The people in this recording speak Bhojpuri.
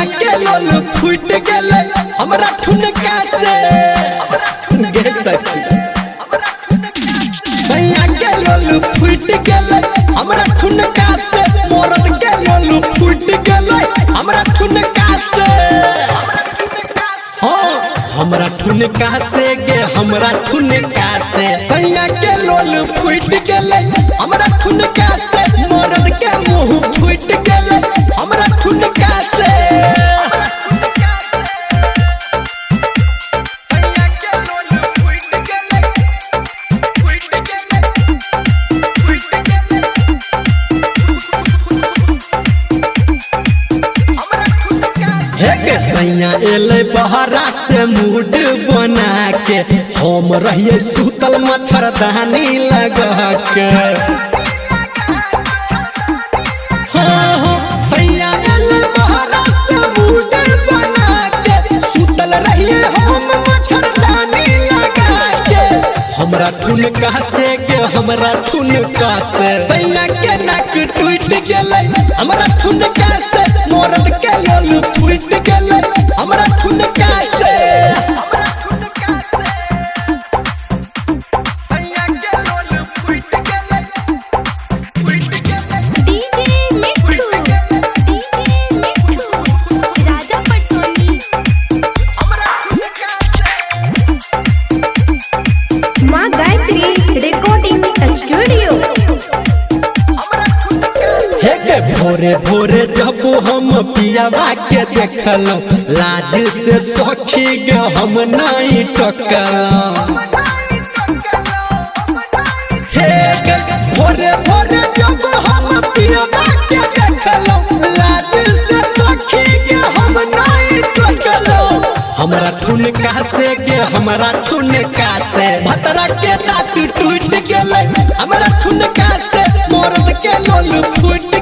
फूट गेले हमरा ठुनका से गे सखी सैया के लोलू फूट गेले हमरा ठुनका से मोरद के लोलू फूट गेले हमरा ठुनका से हां हमरा ठुनका से गे हमरा ठुनका से सैया के लोलू फूट गेले हमरा ठुनका से मोरद के मुंह फूट गेले हमरा ठुनका से सैया एले बहरा से मूड बना के हम रहिए सुतल मच्छरदानी लगा के सैया एले बहरा से मूड बना के सुतल रहिए हम मच्छरदानी लगा के हमरा ठुनका से के हमरा ठुनका से सैया के नाक टूट गेले हमरा ठुनका से मोरद के लोलू फूट गेले हमरा ठुनका से सैया के लोलू फूट गेले डीजे मिठू राजा पटसोनी हमरा ठुनका से मां गायत्री रिकॉर्डिंग स्टूडियो भोरे भोरे जब हम पियावा के देखलो लाज से सखी गे हम नहीं टकलो भोरे भोरे जब हम पियावा के देखलो लाज से सखी गे हम नहीं टकलो हमरा ठुनका से गे हमरा ठुनका से भतरा के दांत टूट गेले हमरा ठुनका से मोरद के लोलू फूट